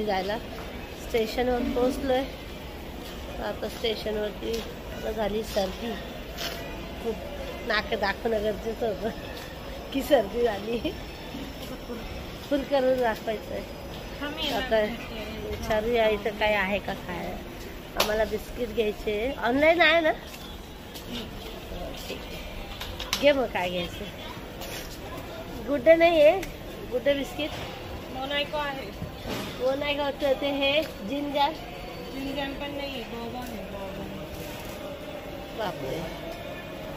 निघायला. स्टेशनवर पोहोचलोय. आता स्टेशनवरती झाली सर्दी. खूप नाक दाखवणं गरजेचं होतं की सर्दी झाली. फुल करून दाखवायचं आहे. आता विचारूया इथं काय आहे का काय. आम्हाला बिस्किट घ्यायचे. ऑनलाईन आहे ना? ठीक आहे, घे मग काय घ्यायचं. गुड डे नाही आहे? गुड डे बिस्किट मोनाको आहे. मोनाको होतं ते. हे जिंजर पण नाही. बापरे.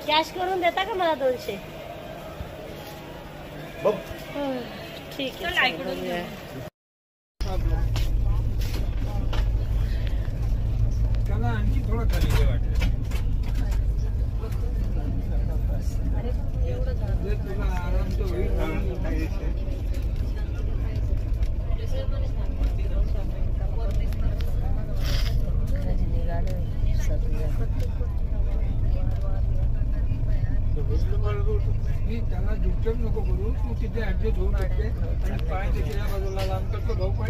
कॅश करून देता का मला 200? ठीक आहे. आणखी थोडं खाली वाटलं. तुला आराम तर होईल. त्याला डिस्टर्ब नको करू. तू तिथे ऍडजस्ट होऊ शकते आणि पाय तिच्या बाजूला लांब करतो. भाऊ पाय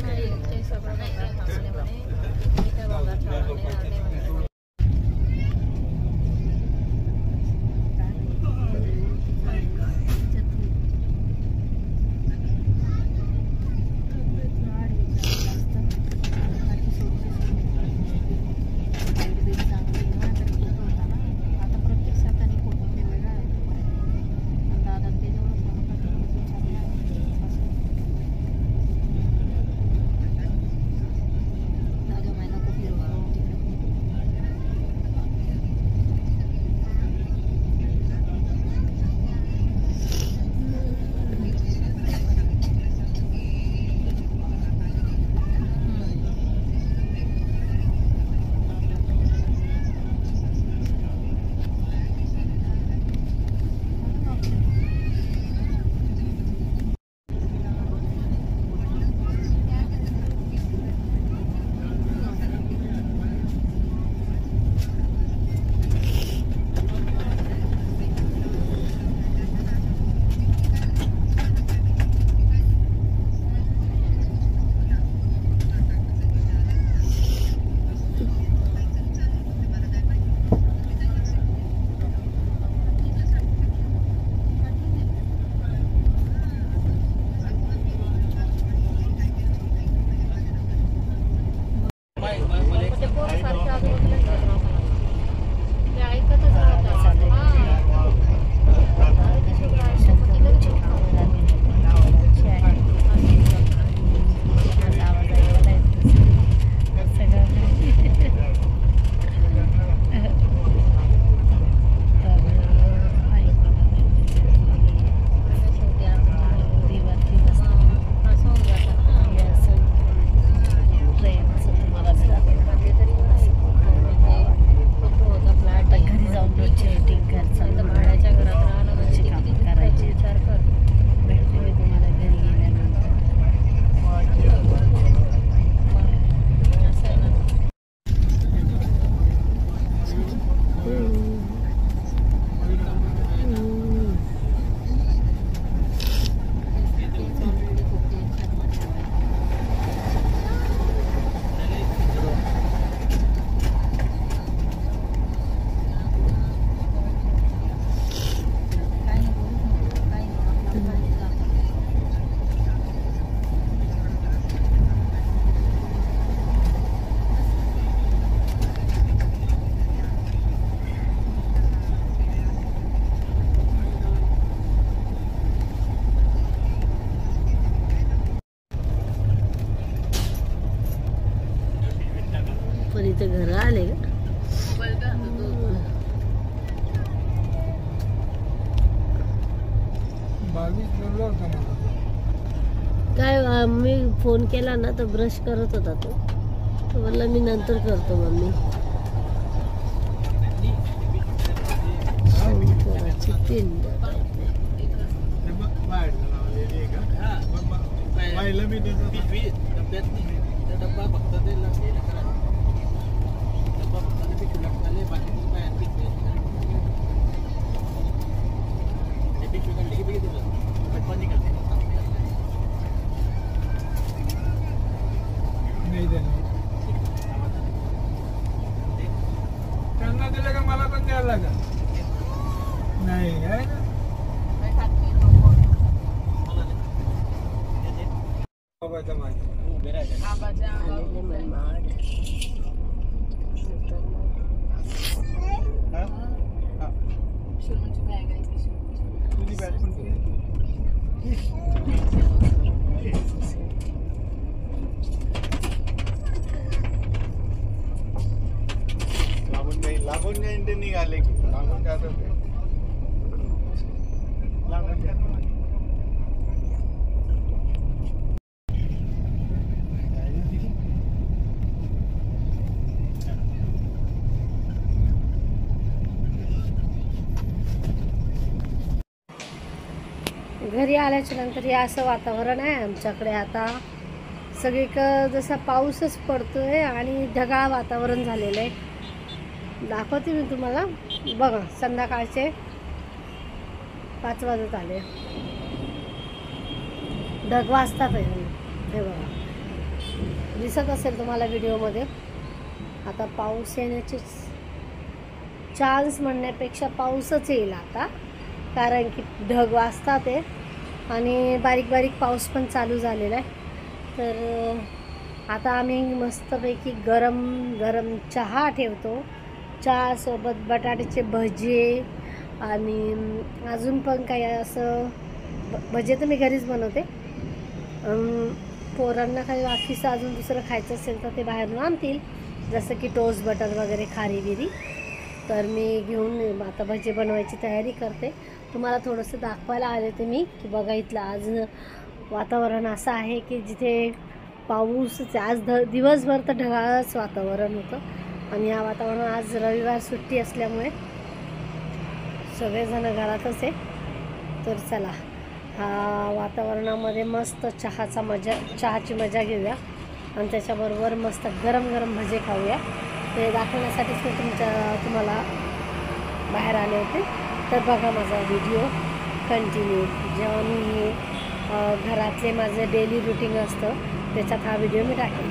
इथे घर आले का? काय मी फोन केला ना तर ब्रश करत होता तो बोलला मी नंतर करतो मम्मी. नाही आहे ना बाबाचा माझ्या आलेले मनमाड. तुझी बॅट पण लागून नाही ते निघाले की लागून काय लागून घरी आल्याच्या नंतर हे असं वातावरण आहे आमच्याकडे. आता सगळीकडं जसा पाऊसच पडतोय आणि ढगाळ वातावरण झालेलं आहे. दाखवते मी तुम्हाला. बघा संध्याकाळचे 5 वाजत आले. ढग वाजतात आहे. हे बघा दिसत असेल तुम्हाला व्हिडिओमध्ये. आता पाऊस येण्याचे चान्स म्हणण्यापेक्षा पाऊसच येईल आता, कारण की ढग वाजतात आहे आणि बारीक बारीक पाऊस पण चालू झालेला आहे. तर आता आम्ही मस्तपैकी गरम गरम चहा ठेवतो. चहासोबत बटाट्याचे भजे आणि अजून पण काही असं भजे तर मी घरीच बनवते. पोरांना काही बाकीचं अजून दुसरं खायचं असेल तर ते बाहेरून आणतील, जसं की टोस्ट बटर वगैरे खारी बिरी. तर मी घेऊन आता भजे बनवायची तयारी करते. तुम्हाला थोडंसं दाखवायला आले ते मी की बघा इथलं आज वातावरण असं आहे की जिथे पाऊसच. आज दिवसभर तर ढगाळच वातावरण होतं आणि या वातावरणात आज रविवार सुट्टी असल्यामुळे सगळेजण घरातच आहे. तर चला हा वातावरणामध्ये मस्त चहाची मजा घेऊया आणि त्याच्याबरोबर मस्त गरम गरम भजे खाऊया. ते दाखवण्यासाठीच मी तुम्हाला बाहेर आले होते. तर बघा माझा व्हिडिओ कंटिन्यू. जेव्हा मी घरातले माझं डेली रुटीन असतं त्याच्यात हा व्हिडिओ मी टाकेन.